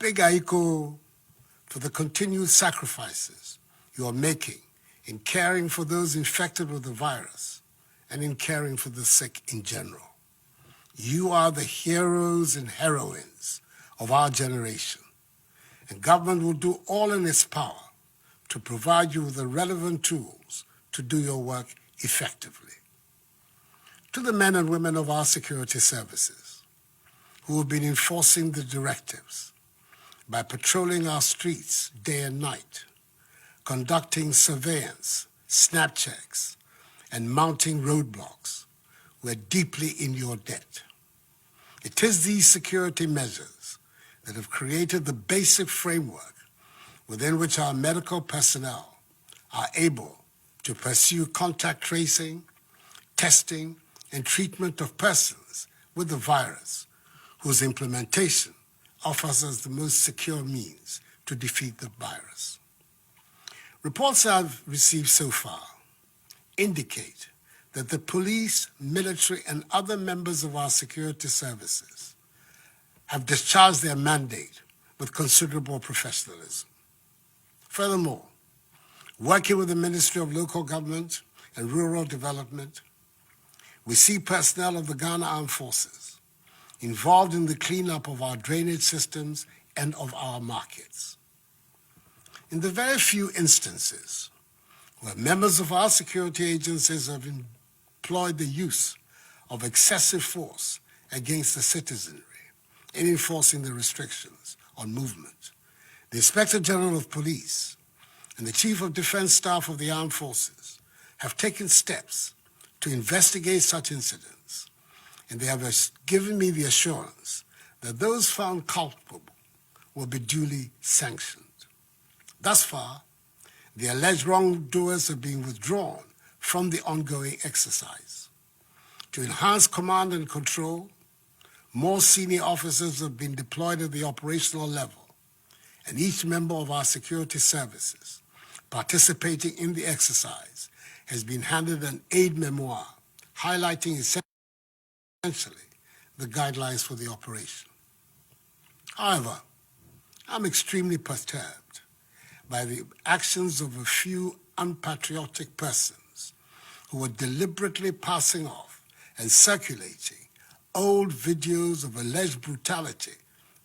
big aiko for the continued sacrifices you are making in caring for those infected with the virus and in caring for the sick in general. You are the heroes and heroines of our generation, and government will do all in its power to provide you with the relevant tools to do your work effectively. To the men and women of our security services who have been enforcing the directives by patrolling our streets day and night, conducting surveillance, snap checks, and mounting roadblocks, we're deeply in your debt. It is these security measures that have created the basic framework within which our medical personnel are able to pursue contact tracing, testing, and treatment of persons with the virus, whose implementation offers us the most secure means to defeat the virus. Reports I've received so far indicate that the police, military, and other members of our security services have discharged their mandate with considerable professionalism. Furthermore, working with the Ministry of Local Government and Rural Development, we see personnel of the Ghana Armed Forces involved in the cleanup of our drainage systems and of our markets. In the very few instances where members of our security agencies have employed the use of excessive force against the citizenry in enforcing the restrictions on movement, the Inspector General of Police and the Chief of Defense Staff of the Armed Forces have taken steps to investigate such incidents, and they have given me the assurance that those found culpable will be duly sanctioned. Thus far, the alleged wrongdoers have been withdrawn from the ongoing exercise. To enhance command and control, more senior officers have been deployed at the operational level, and each member of our security services participating in the exercise has been handed an aid memoir highlighting essentially the guidelines for the operation. However, I'm extremely perturbed by the actions of a few unpatriotic persons who are deliberately passing off and circulating old videos of alleged brutality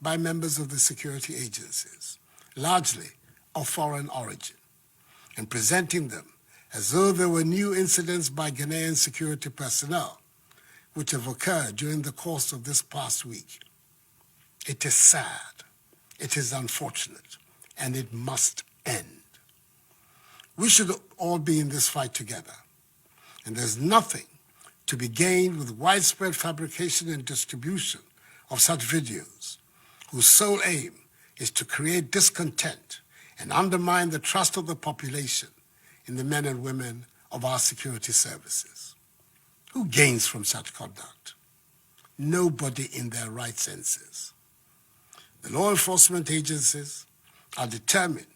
by members of the security agencies, largely of foreign origin, and presenting them as though there were new incidents by Ghanaian security personnel which have occurred during the course of this past week. It is sad, it is unfortunate, and it must end. We should all be in this fight together, and there's nothing to be gained with widespread fabrication and distribution of such videos, whose sole aim is to create discontent and undermine the trust of the population in the men and women of our security services. Who gains from such conduct? Nobody in their right senses. The law enforcement agencies are determined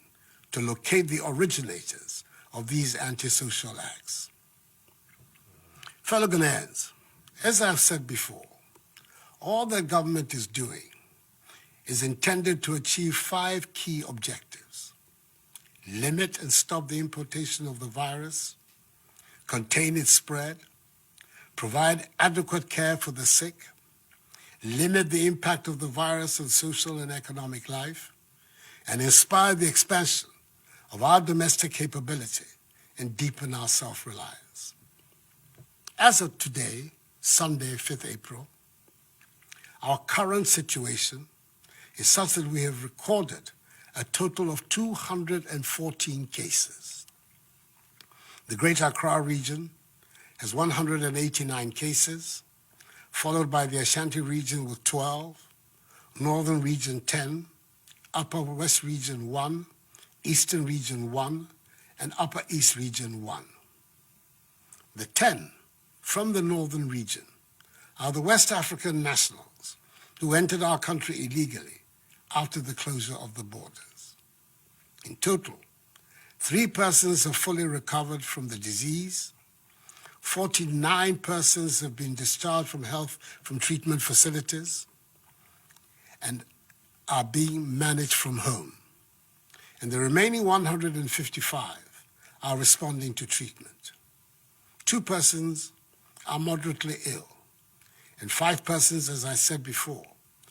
to locate the originators of these antisocial acts. Fellow Ghanaians, as I've said before, all that government is doing is intended to achieve 5 key objectives: limit and stop the importation of the virus, contain its spread, provide adequate care for the sick, limit the impact of the virus on social and economic life, and inspire the expansion of our domestic capability and deepen our self-reliance. As of today, Sunday, 5th April, our current situation is such that we have recorded a total of 214 cases. The Greater Accra region has 189 cases, followed by the Ashanti region with 12, Northern region 10, Upper West region 1, Eastern region 1, and Upper East region 1. The 10 from the Northern region are the West African nationals who entered our country illegally after the closure of the borders. In total, 3 persons have fully recovered from the disease, 49 persons have been discharged from treatment facilities, and are being managed from home, and the remaining 155 are responding to treatment. 2 persons are moderately ill, and 5 persons, as I said before,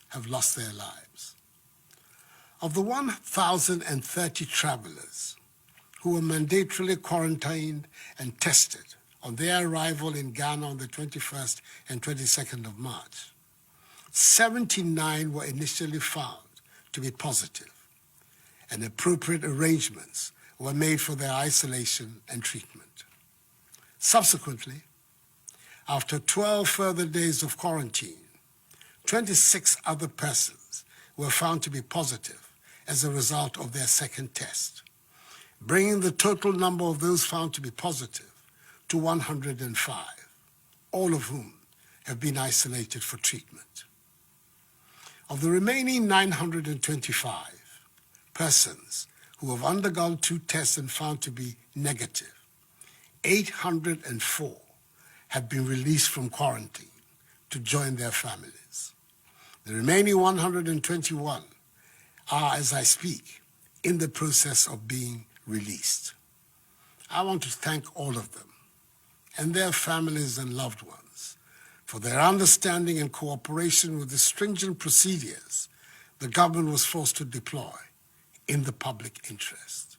have lost their lives. Of the 1,030 travelers who were mandatorily quarantined and tested on their arrival in Ghana on the 21st and 22nd of March, 79 were initially found to be positive, and appropriate arrangements were made for their isolation and treatment. Subsequently, after 12 further days of quarantine, 26 other persons were found to be positive as a result of their second test, bringing the total number of those found to be positive to 105, all of whom have been isolated for treatment. Of the remaining 925 persons who have undergone 2 tests and found to be negative, 804 have been released from quarantine to join their families. The remaining 121 are, as I speak, in the process of being released. I want to thank all of them and their families and loved ones for their understanding and cooperation with the stringent procedures the government was forced to deploy in the public interest.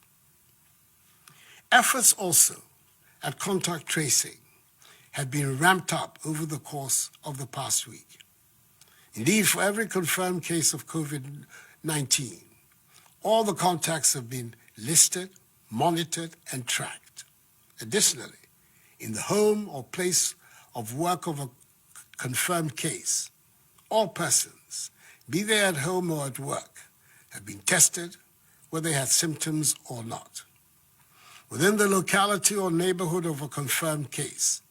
Efforts also at contact tracing have been ramped up over the course of the past week. Indeed, for every confirmed case of COVID-19, all the contacts have been listed, monitored, and tracked. Additionally, in the home or place of work of a confirmed case, all persons, be they at home or at work, have been tested whether they had symptoms or not. Within the locality or neighborhood of a confirmed case,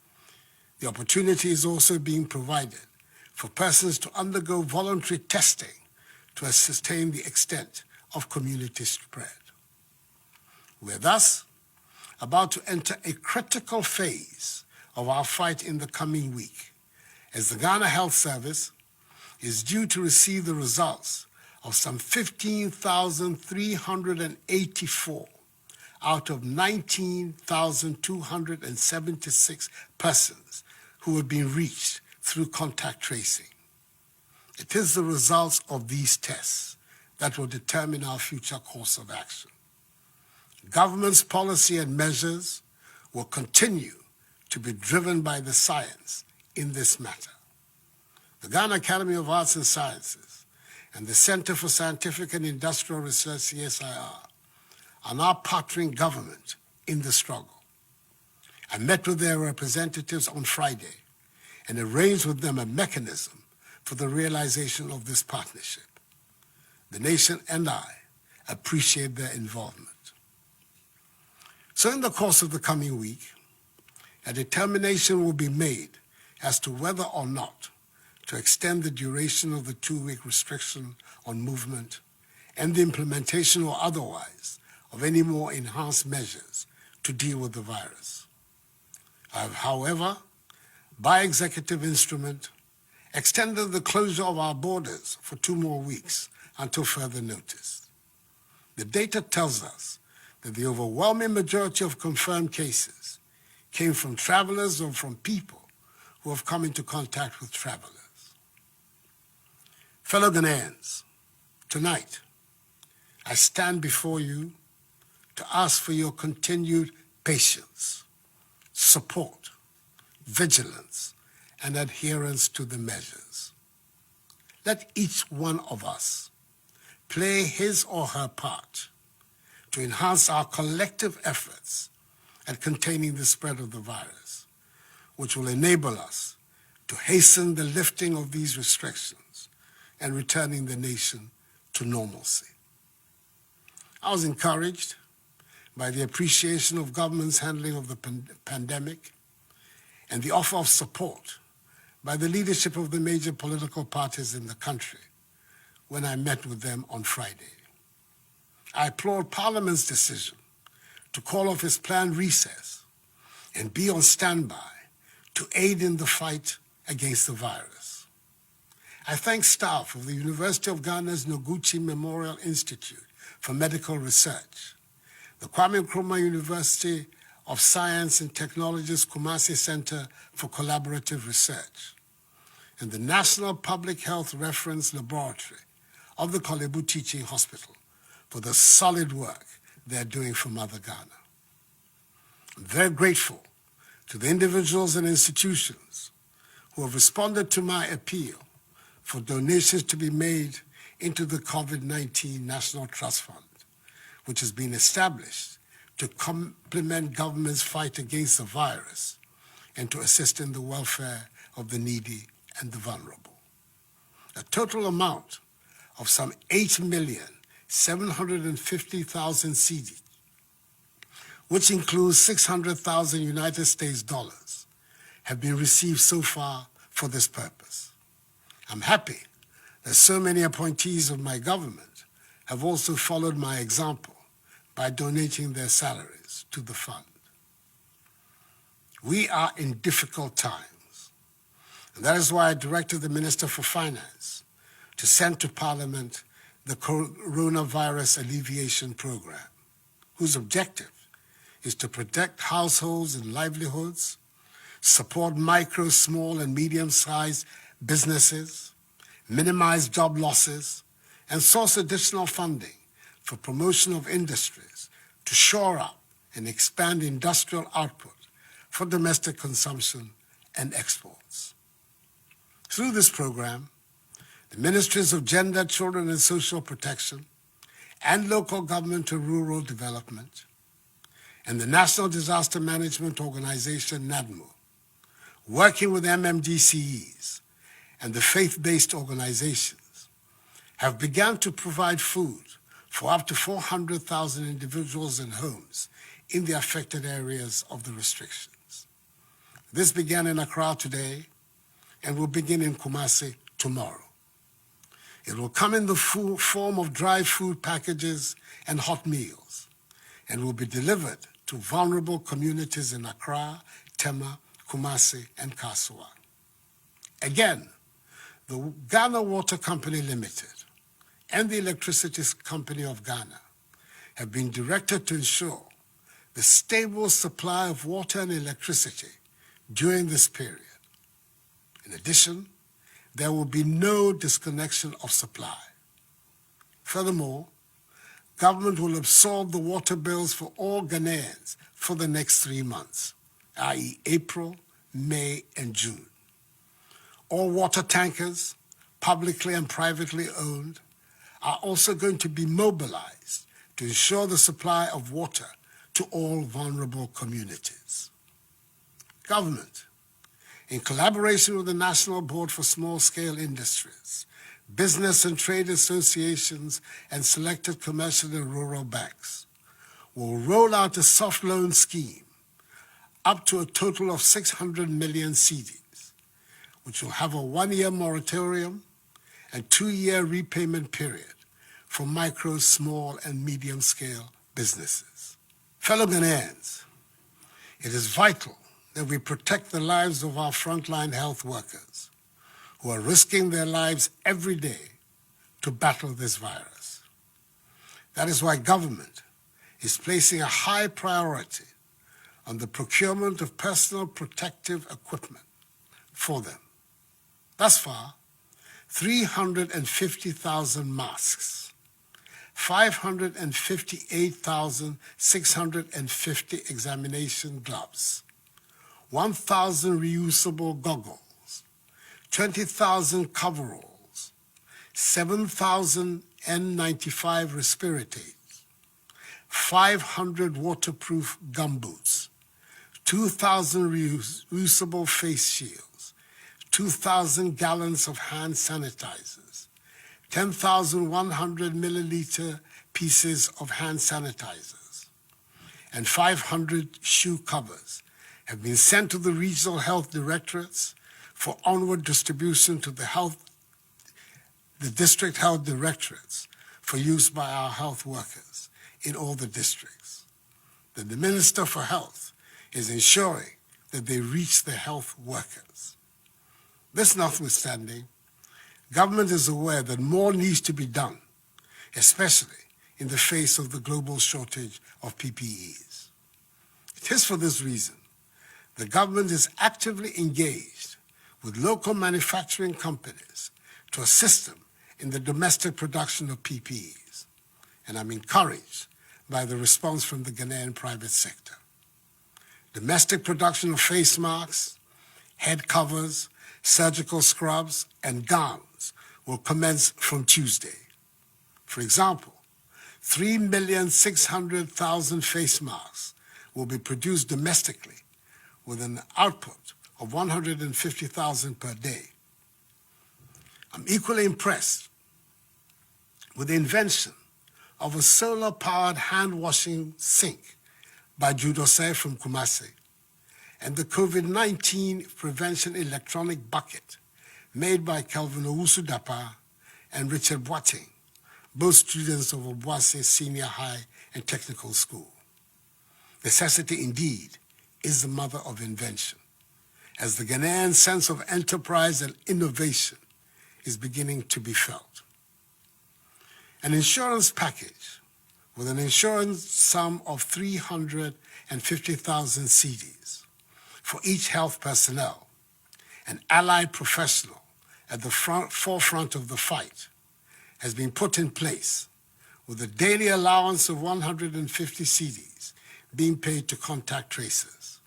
the opportunity is also being provided for persons to undergo voluntary testing to ascertain the extent of community spread. We are thus about to enter a critical phase of our fight in the coming week, as the Ghana Health Service is due to receive the results of some 15,384 out of 19,276 persons who have been reached through contact tracing. It is the results of these tests that will determine our future course of action. Government's policy and measures will continue to be driven by the science in this matter. The Ghana Academy of Arts and Sciences and the Center for Scientific and Industrial Research, CSIR, are now partnering government in the struggle. I met with their representatives on Friday and arranged with them a mechanism for the realization of this partnership. The nation and I appreciate their involvement. So in the course of the coming week, a determination will be made as to whether or not to extend the duration of the 2-week restriction on movement and the implementation or otherwise of any more enhanced measures to deal with the virus. I have, however, by executive instrument, extended the closure of our borders for 2 more weeks until further notice. The data tells us that the overwhelming majority of confirmed cases came from travelers or from people who have come into contact with travelers. Fellow Ghanaians, tonight I stand before you to ask for your continued patience, support, vigilance, and adherence to the measures. Let each one of us play his or her part to enhance our collective efforts at containing the spread of the virus, which will enable us to hasten the lifting of these restrictions and returning the nation to normalcy. I was encouraged by the appreciation of government's handling of the pandemic and the offer of support by the leadership of the major political parties in the country when I met with them on Friday. I applaud Parliament's decision to call off its planned recess and be on standby to aid in the fight against the virus. I thank staff of the University of Ghana's Noguchi Memorial Institute for Medical Research, the Kwame Nkrumah University of Science and Technology's Kumasi Center for Collaborative Research, and the National Public Health Reference Laboratory of the Kolebu Teaching Hospital for the solid work they're doing for Mother Ghana. I'm very grateful to the individuals and institutions who have responded to my appeal for donations to be made into the COVID-19 National Trust Fund, which has been established to complement government's fight against the virus and to assist in the welfare of the needy and the vulnerable. A total amount of some 8,750,000 CD, which includes 600,000 United States dollars, have been received so far for this purpose. I'm happy that so many appointees of my government have also followed my example by donating their salaries to the fund. We are in difficult times, and that is why I directed the Minister for Finance to send to Parliament the Coronavirus Alleviation Program, whose objective is to protect households and livelihoods, support micro, small, and medium-sized businesses, minimize job losses, and source additional funding for promotion of industries to shore up and expand industrial output for domestic consumption and exports. Through this program, the Ministries of Gender, Children and Social Protection, and Local Government and Rural Development, and the National Disaster Management Organization, NADMO, working with MMDCEs and the faith-based organizations, have begun to provide food for up to 400,000 individuals and homes in the affected areas of the restrictions. This began in Accra today and will begin in Kumasi tomorrow. It will come in the form of dry food packages and hot meals, and will be delivered to vulnerable communities in Accra, Tema, Kumasi, and Kasua. Again, the Ghana Water Company Limited and the Electricity Company of Ghana have been directed to ensure the stable supply of water and electricity during this period. In addition, there will be no disconnection of supply. Furthermore, government will absorb the water bills for all Ghanaians for the next 3 months, i.e. April, May, and June. All water tankers, publicly and privately owned, are also going to be mobilized to ensure the supply of water to all vulnerable communities. Government, in collaboration with the National Board for Small-Scale Industries, business and trade associations, and selected commercial and rural banks, will roll out a soft loan scheme up to a total of 600 million cedis, which will have a 1-year moratorium and 2-year repayment period for micro, small, and medium-scale businesses. Fellow Ghanaians, it is vital that we protect the lives of our frontline health workers who are risking their lives every day to battle this virus. That is why government is placing a high priority on the procurement of personal protective equipment for them. Thus far, 350,000 masks, 558,650 examination gloves, 1,000 reusable goggles, 20,000 coveralls, 7,000 N95 respirators, 500 waterproof gumboots, 2,000 reusable face shields, 2,000 gallons of hand sanitizers, 10,100 milliliter pieces of hand sanitizers, and 500 shoe covers have been sent to the regional health directorates for onward distribution to the district health directorates for use by our health workers in all the districts. The Minister for Health is ensuring that they reach the health workers. This notwithstanding, Government is aware that more needs to be done, especially in the face of the global shortage of PPEs. It is for this reason the government is actively engaged with local manufacturing companies to assist them in the domestic production of PPEs, and I'm encouraged by the response from the Ghanaian private sector. Domestic production of face masks, head covers, surgical scrubs, and gowns will commence from Tuesday. For example, 3,600,000 face masks will be produced domestically with an output of 150,000 per day. I'm equally impressed with the invention of a solar-powered hand-washing sink by Judose from Kumasi, and the COVID-19 prevention electronic bucket made by Kelvin Owusu-Dapa and Richard Boateng, both students of Obuasi Senior High and Technical School. Necessity indeed is the mother of invention, as the Ghanaian sense of enterprise and innovation is beginning to be felt. An insurance package with an insurance sum of 350,000 cedis for each health personnel and allied professional at the forefront of the fight has been put in place, with a daily allowance of 150 cedis being paid to contact tracers.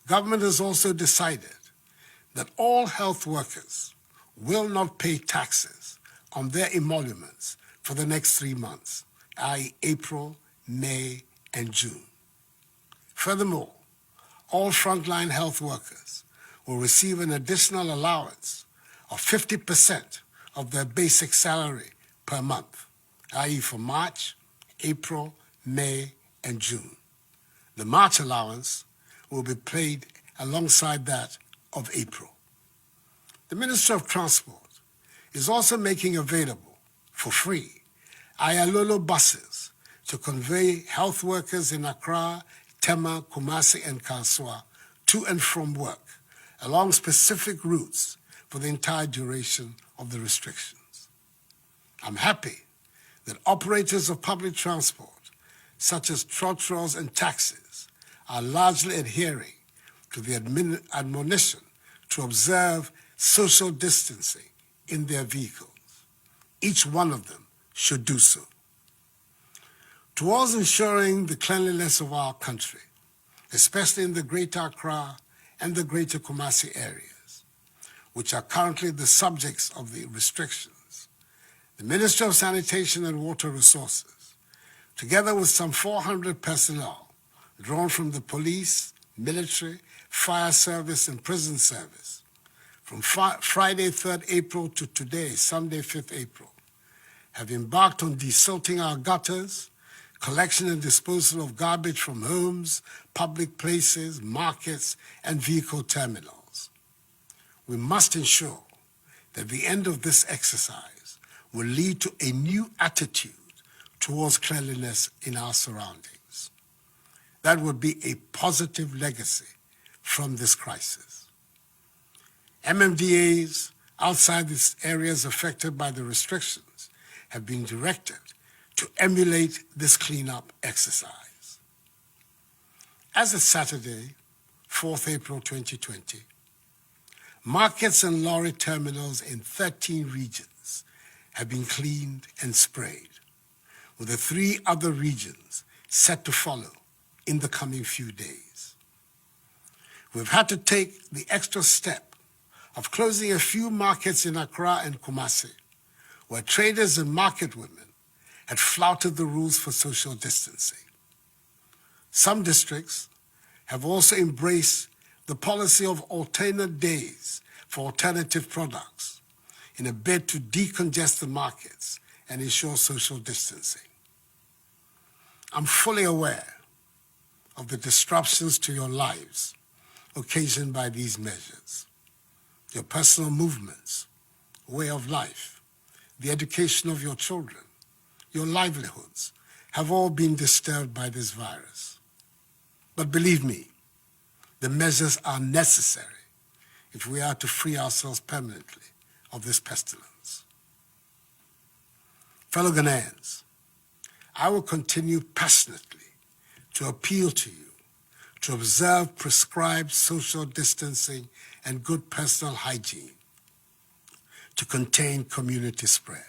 Government has also decided that all health workers will not pay taxes on their emoluments for the next 3 months, i.e. April, May, and June. Furthermore, all frontline health workers will receive an additional allowance of 50% of their basic salary per month, i.e. for March, April, May, and June. The March allowance will be paid alongside that of April. The Minister of Transport is also making available, for free, Ayalolo buses to convey health workers in Accra, Tema, Kumasi, and Kasoa to and from work along specific routes for the entire duration of the restrictions. I'm happy that operators of public transport, such as trotros and taxis, are largely adhering to the admonition to observe social distancing in their vehicles. Each one of them should do so. Towards ensuring the cleanliness of our country, especially in the Greater Accra and the Greater Kumasi areas, which are currently the subjects of the restrictions, the Ministry of Sanitation and Water Resources, together with some 400 personnel drawn from the police, military, fire service, and prison service, from Friday 3rd April to today, Sunday 5th April, have embarked on desilting our gutters, collection and disposal of garbage from homes, public places, markets, and vehicle terminals. We must ensure that the end of this exercise will lead to a new attitude towards cleanliness in our surroundings. That would be a positive legacy from this crisis. MMDAs outside the areas affected by the restrictions have been directed to emulate this cleanup exercise. As of Saturday, 4th April 2020, markets and lorry terminals in 13 regions have been cleaned and sprayed, with the 3 other regions set to follow in the coming few days. We've had to take the extra step of closing a few markets in Accra and Kumasi, where traders and market women had flouted the rules for social distancing. Some districts have also embraced the policy of alternate days for alternative products in a bid to decongest the markets and ensure social distancing. I'm fully aware of the disruptions to your lives occasioned by these measures. Your personal movements, way of life, the education of your children, your livelihoods have all been disturbed by this virus. But believe me, the measures are necessary if we are to free ourselves permanently of this pestilence. Fellow Ghanaians, I will continue passionately to appeal to you to observe prescribed social distancing and good personal hygiene to contain community spread.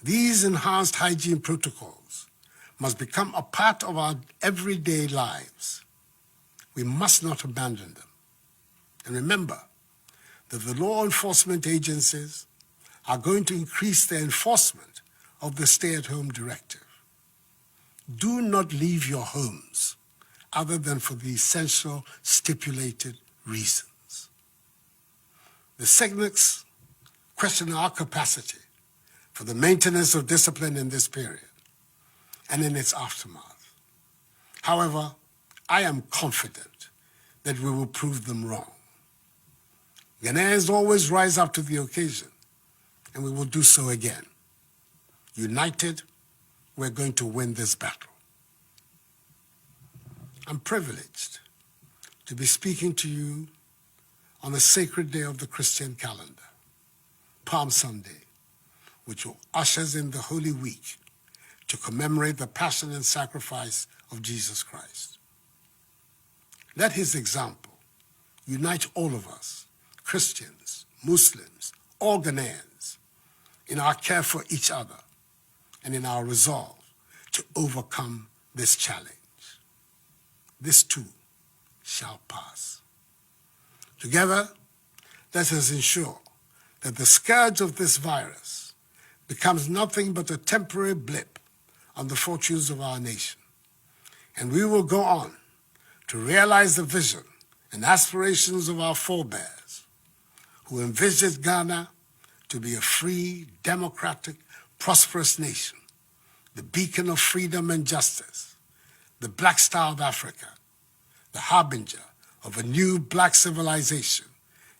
These enhanced hygiene protocols must become a part of our everyday lives. We must not abandon them. And remember that the law enforcement agencies are going to increase their enforcement of the stay-at-home directive. Do not leave your homes other than for the essential stipulated reasons. The cynics question our capacity for the maintenance of discipline in this period and in its aftermath. However, I am confident that we will prove them wrong. Ghanaians always rise up to the occasion, and we will do so again. United, we're going to win this battle. I'm privileged to be speaking to you on a sacred day of the Christian calendar, Palm Sunday, which ushers in the Holy Week to commemorate the passion and sacrifice of Jesus Christ. Let his example unite all of us, Christians, Muslims, all Ghanaians, in our care for each other and in our resolve to overcome this challenge. This too shall pass. Together, let us ensure that the scourge of this virus becomes nothing but a temporary blip on the fortunes of our nation. And we will go on to realize the vision and aspirations of our forebears who envisioned Ghana to be a free, democratic, prosperous nation, the beacon of freedom and justice, the Black Star of Africa, the harbinger of a new black civilization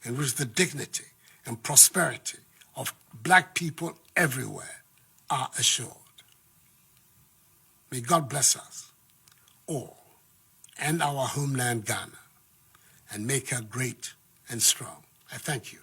in which the dignity and prosperity of black people everywhere are assured. May God bless us all and our homeland Ghana and make her great and strong. I thank you.